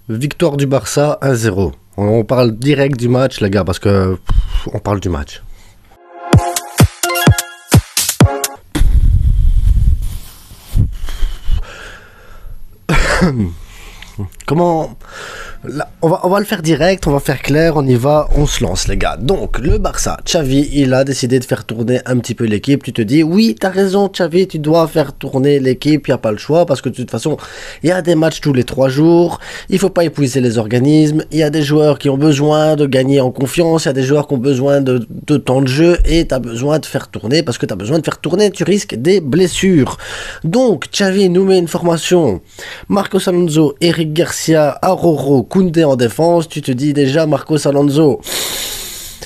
Victoire du Barça 1-0. On parle direct du match, les gars, parce que on parle du match. Comment là, on va le faire direct, on va faire clair, on y va, on se lance les gars. Donc le Barça, Xavi, il a décidé de faire tourner un petit peu l'équipe. Tu te dis, oui, t'as raison Xavi, tu dois faire tourner l'équipe, il n'y a pas le choix, parce que de toute façon, il y a des matchs tous les 3 jours, il faut pas épuiser les organismes, il y a des joueurs qui ont besoin de gagner en confiance, il y a des joueurs qui ont besoin de temps de jeu, et tu as besoin de faire tourner, parce que tu as besoin de faire tourner, tu risques des blessures. Donc Xavi nous met une formation, Marcos Alonso, Eric Garcia, Aroro, Koundé en défense, tu te dis déjà Marcos Alonso,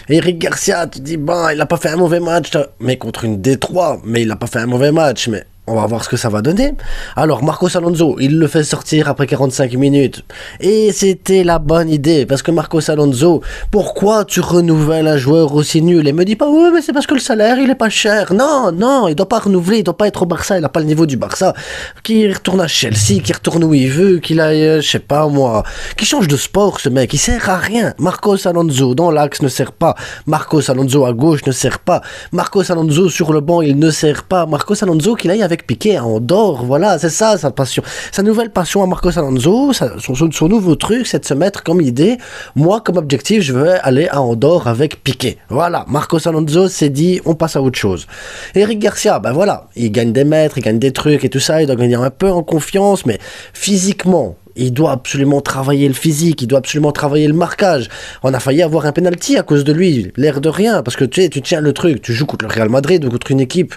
Eric Garcia, tu te dis bon, il a pas fait un mauvais match, mais contre une D3, mais il a pas fait un mauvais match, mais on va voir ce que ça va donner. Alors, Marcos Alonso, il le fait sortir après 45 minutes. Et c'était la bonne idée. Parce que Marcos Alonso, pourquoi tu renouvelles un joueur aussi nul? Et me dis pas, ouais, mais c'est parce que le salaire, il est pas cher. Non, non, il doit pas renouveler, il doit pas être au Barça, il a pas le niveau du Barça. Qu'il retourne à Chelsea, qu'il retourne où il veut, qu'il aille, je sais pas moi, qu'il change de sport, ce mec. Il sert à rien. Marcos Alonso dans l'axe ne sert pas. Marcos Alonso à gauche ne sert pas. Marcos Alonso sur le banc, il ne sert pas. Marcos Alonso qu'il aille avec Piqué à Andorre, voilà, c'est ça sa passion. Sa nouvelle passion à Marcos Alonso, son nouveau truc, c'est de se mettre comme idée, moi comme objectif, je veux aller à Andorre avec Piqué. Voilà, Marcos Alonso s'est dit, on passe à autre chose. Eric Garcia, ben voilà, il gagne des mètres, il gagne des trucs et tout ça, il doit gagner un peu en confiance, mais physiquement, il doit absolument travailler le physique, il doit absolument travailler le marquage. On a failli avoir un penalty à cause de lui, l'air de rien, parce que tu sais, tu tiens le truc, tu joues contre le Real Madrid ou contre une équipe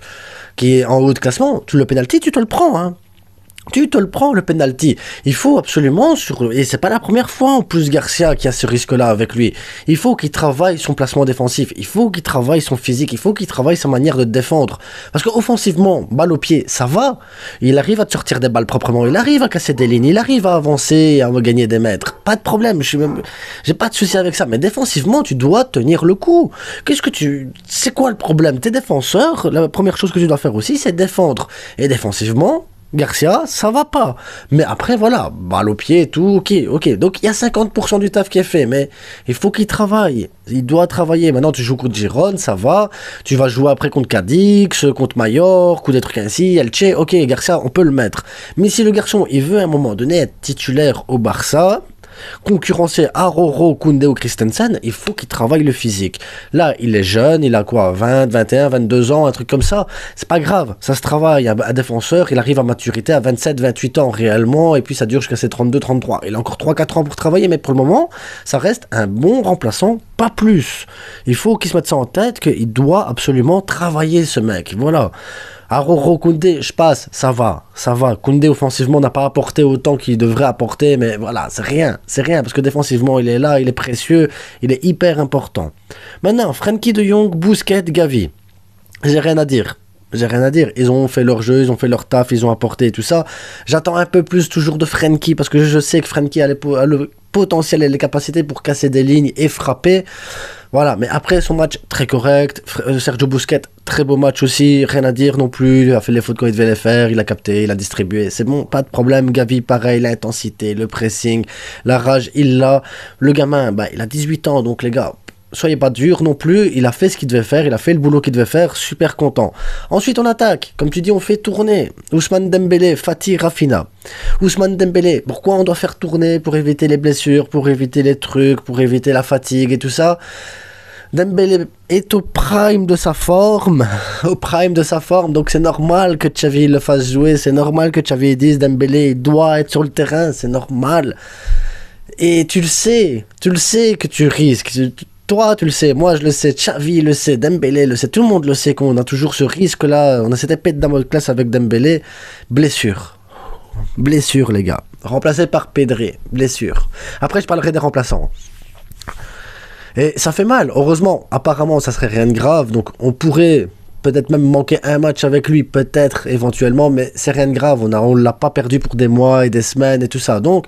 qui est en haut de classement, le penalty, tu te le prends, hein. Tu te le prends, le penalty. Il faut absolument, et c'est pas la première fois en plus Garcia qui a ce risque-là avec lui. Il faut qu'il travaille son placement défensif, il faut qu'il travaille son physique, il faut qu'il travaille sa manière de défendre. Parce qu'offensivement, balle au pied, ça va. Il arrive à te sortir des balles proprement, il arrive à casser des lignes, il arrive à avancer et à gagner des mètres. Pas de problème, j'ai pas de souci avec ça. Mais défensivement, tu dois tenir le coup. C'est quoi le problème? T'es défenseur, la première chose que tu dois faire aussi, c'est défendre. Et défensivement, Garcia, ça va pas. Mais après, voilà, balle au pied et tout, ok. Donc, il y a 50% du taf qui est fait, mais il faut qu'il travaille. Il doit travailler. Maintenant, tu joues contre Giron, ça va. Tu vas jouer après contre Cadix, contre Mallorca, ou des trucs ainsi, Elche. Ok, Garcia, on peut le mettre. Mais si le garçon, il veut à un moment donné être titulaire au Barça, concurrencer Aroro, Koundé ou Christensen, il faut qu'il travaille le physique. Là, il est jeune, il a quoi, 20, 21, 22 ans, un truc comme ça. C'est pas grave, ça se travaille. Un défenseur, il arrive à maturité à 27, 28 ans réellement, et puis ça dure jusqu'à ses 32, 33. Il a encore 3-4 ans pour travailler, mais pour le moment, ça reste un bon remplaçant, pas plus. Il faut qu'il se mette ça en tête, qu'il doit absolument travailler ce mec. Voilà. Aroro, Koundé, je passe, ça va. Koundé offensivement n'a pas apporté autant qu'il devrait apporter, mais voilà, c'est rien, parce que défensivement il est là, il est précieux, il est hyper important. Maintenant, Frenkie de Jong, Busquets, Gavi, j'ai rien à dire. Ils ont fait leur jeu, ils ont fait leur taf, ils ont apporté tout ça. J'attends un peu plus toujours de Frenkie, parce que je sais que Frenkie a le potentiel et les capacités pour casser des lignes et frapper. Voilà, mais après son match très correct, Sergio Busquets, très beau match aussi, rien à dire non plus, il a fait les fautes quand il devait les faire, il a capté, il a distribué, c'est bon, pas de problème. Gavi pareil, l'intensité, le pressing, la rage, il l'a. Le gamin, il a 18 ans, donc les gars, soyez pas durs non plus, il a fait ce qu'il devait faire, il a fait le boulot qu'il devait faire, super content. Ensuite on attaque, comme tu dis on fait tourner Ousmane Dembélé, Fatih, Rafinha. Ousmane Dembélé, pourquoi on doit faire tourner? Pour éviter les blessures, pour éviter les trucs, pour éviter la fatigue et tout ça. Dembélé est au prime de sa forme, donc c'est normal que Xavi le fasse jouer, c'est normal que Xavi dise Dembélé doit être sur le terrain, c'est normal. Et tu le sais que tu risques. Toi, tu le sais, moi je le sais, Xavi le sait, Dembélé le sait, tout le monde le sait qu'on a toujours ce risque-là, on a cette épée de Damoclès avec Dembélé. Blessure, les gars. Remplacé par Pedri, blessure. Après, je parlerai des remplaçants. Et ça fait mal, heureusement, apparemment ça serait rien de grave, donc on pourrait peut-être même manquer un match avec lui, peut-être, éventuellement, mais c'est rien de grave, on l'a pas perdu pour des mois et des semaines et tout ça, donc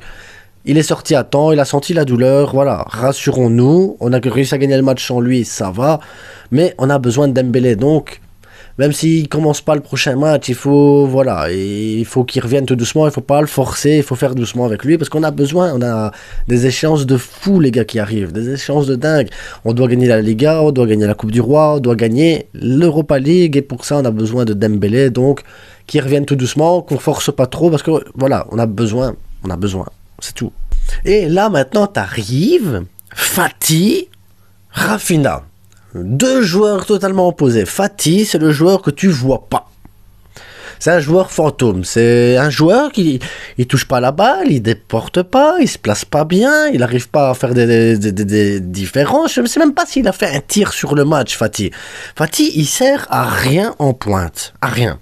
il est sorti à temps, il a senti la douleur, voilà, rassurons-nous, on a réussi à gagner le match sans lui, ça va, mais on a besoin de Dembélé, donc Même s'il commence pas le prochain match, il faut, voilà, il faut qu'il revienne tout doucement, il faut pas le forcer, il faut faire doucement avec lui, parce qu'on a besoin, on a des échéances de fou, les gars, qui arrivent, des échéances de dingue. On doit gagner la Liga, on doit gagner la Coupe du Roi, on doit gagner l'Europa League, et pour ça, on a besoin de Dembélé, donc, qu'il revienne tout doucement, qu'on force pas trop, parce que, voilà, on a besoin, c'est tout. Et là, maintenant, t'arrives, Fati, Raphinha. Deux joueurs totalement opposés. Fati, c'est le joueur que tu vois pas. C'est un joueur fantôme. C'est un joueur qui il touche pas la balle, il déporte pas, il se place pas bien, il n'arrive pas à faire des différences. Je ne sais même pas s'il a fait un tir sur le match, Fati. Fati, il sert à rien en pointe. À rien.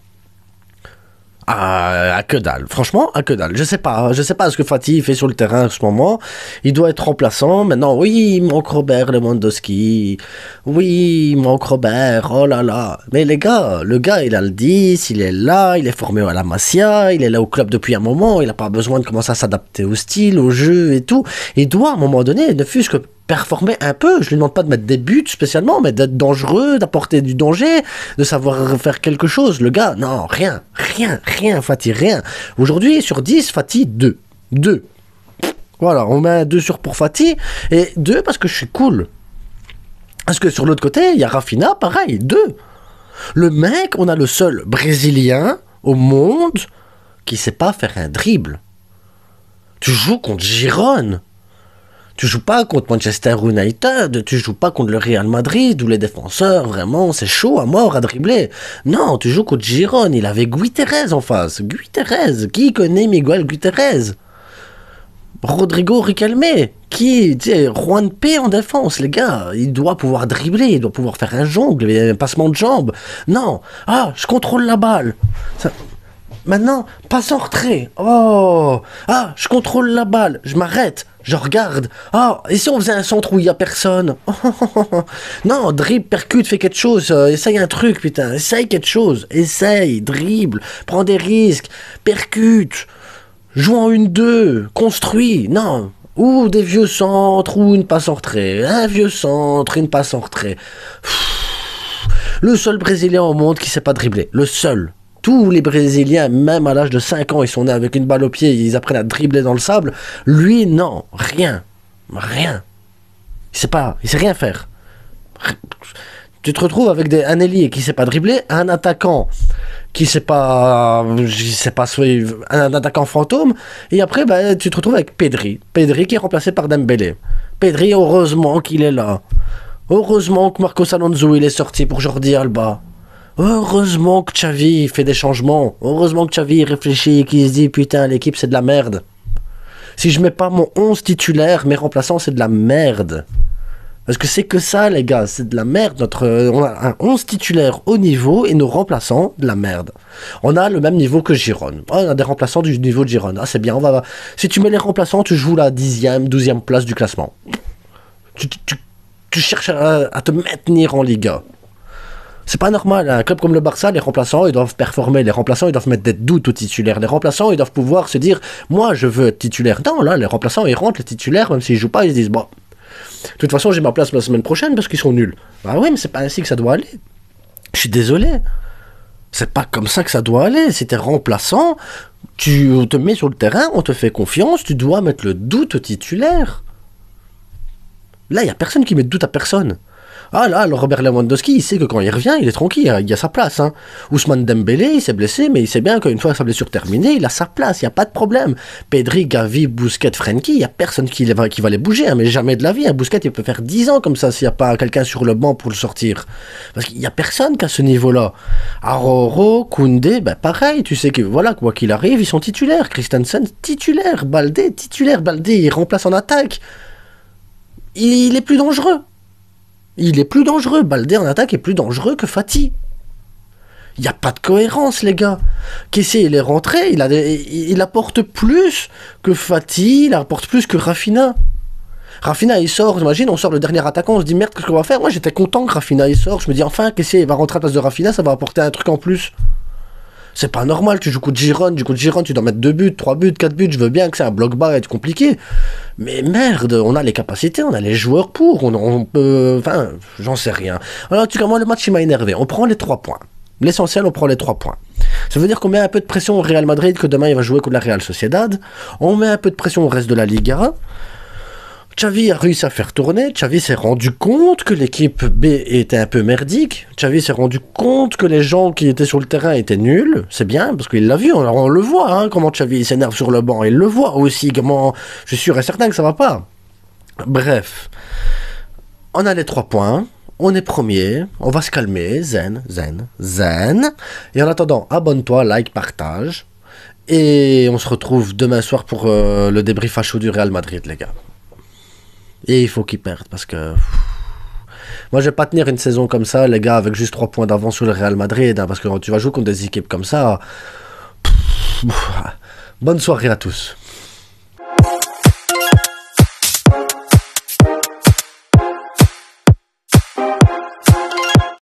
À que dalle, franchement, à que dalle. Je sais pas ce que Fati fait sur le terrain en ce moment. Il doit être remplaçant. Maintenant, oui, il manque Robert Lewandowski. Oui, il manque Robert. Oh là là. Mais les gars, le gars, il a le 10, il est là, il est formé à la Masia, il est là au club depuis un moment, il n'a pas besoin de commencer à s'adapter au style, au jeu et tout. Il doit, à un moment donné, ne fût-ce que performer un peu. Je lui demande pas de mettre des buts spécialement, mais d'être dangereux, d'apporter du danger, de savoir faire quelque chose. Le gars, non, rien, Fati, rien. Aujourd'hui, sur 10, Fati, 2. Voilà, on met un 2 sur pour Fati, et 2 parce que je suis cool. Parce que sur l'autre côté, il y a Raphinha, pareil, 2. Le mec, on a le seul Brésilien au monde qui sait pas faire un dribble. Tu joues contre Girone. Tu joues pas contre Manchester United, tu joues pas contre le Real Madrid, où les défenseurs, vraiment, c'est chaud à mort à dribbler. Non, tu joues contre Girone, il avait Guiterres en face. Guiterres, qui connaît Miguel Guiterres? Rodrigo Riquelme, qui, tu sais, Juan P en défense, les gars, il doit pouvoir dribbler, il doit pouvoir faire un jongle, un passement de jambes. Non, je contrôle la balle. Ça... Maintenant, passe en retrait. Oh, je contrôle la balle, je m'arrête. Je regarde. Et si on faisait un centre où il n'y a personne? Non, dribble, percute, fais quelque chose. Essaye un truc, putain. Essaye quelque chose. Essaye, dribble, prends des risques, percute. Joue en 1-2, construis. Non. Ou des vieux centres, ou une passe en retrait. Un vieux centre, une passe en retrait. Le seul Brésilien au monde qui sait pas dribbler. Le seul. Tous les Brésiliens, même à l'âge de 5 ans, ils sont nés avec une balle au pied, ils apprennent à dribbler dans le sable. Lui, non, rien. Il sait rien faire. Tu te retrouves avec un ailier qui sait pas dribbler, un attaquant qui sait pas, un attaquant fantôme, et après, tu te retrouves avec Pedri qui est remplacé par Dembélé. Pedri, heureusement qu'il est là. Heureusement que Marcos Alonso, il est sorti pour Jordi Alba. Heureusement que Xavi fait des changements. Heureusement que Xavi réfléchit et qu'il se dit putain, l'équipe c'est de la merde. Si je mets pas mon 11 titulaire, mes remplaçants c'est de la merde. Parce que c'est que ça les gars, c'est de la merde. On a un 11 titulaire haut niveau et nos remplaçants de la merde. On a le même niveau que Girone. On a des remplaçants du niveau de Girone. C'est bien, si tu mets les remplaçants, tu joues la 10e, 12e place du classement. Tu cherches à te maintenir en Liga. C'est pas normal, un club comme le Barça, les remplaçants, ils doivent performer, les remplaçants, ils doivent mettre des doutes aux titulaires, les remplaçants, ils doivent pouvoir se dire, moi, je veux être titulaire. Non, là, les remplaçants, ils rentrent, les titulaires, même s'ils jouent pas, ils se disent, bon, de toute façon, j'ai ma place la semaine prochaine parce qu'ils sont nuls. Bah oui, mais c'est pas ainsi que ça doit aller. Je suis désolé. C'est pas comme ça que ça doit aller. Si t'es remplaçant, tu te mets sur le terrain, on te fait confiance, tu dois mettre le doute au titulaire. Là, il y a personne qui met de doute à personne. Là, le Robert Lewandowski, il sait que quand il revient, il est tranquille, il a sa place. Ousmane Dembélé, il s'est blessé, mais il sait bien qu'une fois sa blessure terminée, il a sa place, il n'y a pas de problème. Pedri, Gavi, Busquets, Frenkie, il n'y a personne qui va les bouger, mais jamais de la vie. Busquets, il peut faire 10 ans comme ça s'il n'y a pas quelqu'un sur le banc pour le sortir. Parce qu'il n'y a personne qu'à ce niveau-là. Aroro, Koundé, pareil, tu sais que, voilà, quoi qu'il arrive, ils sont titulaires. Christensen, titulaire. Baldé, il remplace en attaque. Il est plus dangereux. Baldé en attaque est plus dangereux que Fati. Il n'y a pas de cohérence, les gars. Kessié, il est rentré, il apporte plus que Fati, il apporte plus que Raphinha. Raphinha, il sort, imagine, on sort le dernier attaquant, on se dit merde, qu'est-ce qu'on va faire? Moi, j'étais content que Raphinha, il sort. Je me dis, enfin, Kessié, il va rentrer à la place de Raphinha, ça va apporter un truc en plus. C'est pas normal, tu joues contre Girone, tu dois mettre 2 buts, 3 buts, 4 buts, je veux bien que c'est un bloc bas et compliqué. Mais merde, on a les capacités, on a les joueurs pour, on peut... Enfin, j'en sais rien. Alors, en tout cas, moi, le match, il m'a énervé. On prend les 3 points. L'essentiel, on prend les 3 points. Ça veut dire qu'on met un peu de pression au Real Madrid, que demain il va jouer contre la Real Sociedad. On met un peu de pression au reste de la Liga. Xavi a réussi à faire tourner. Xavi s'est rendu compte que l'équipe B était un peu merdique. Xavi s'est rendu compte que les gens qui étaient sur le terrain étaient nuls. C'est bien, parce qu'il l'a vu. Alors on le voit, hein, comment Xavi s'énerve sur le banc. Il le voit aussi, comment... Je suis sûr et certain que ça va pas. Bref. On a les 3 points. On est premier. On va se calmer. Zen. Et en attendant, abonne-toi, like, partage. Et on se retrouve demain soir pour le débrief à chaud du Real Madrid, les gars. Et il faut qu'ils perdent parce que... Moi, je vais pas tenir une saison comme ça, les gars, avec juste 3 points d'avance sur le Real Madrid, hein, parce que quand tu vas jouer contre des équipes comme ça... Bonne soirée à tous.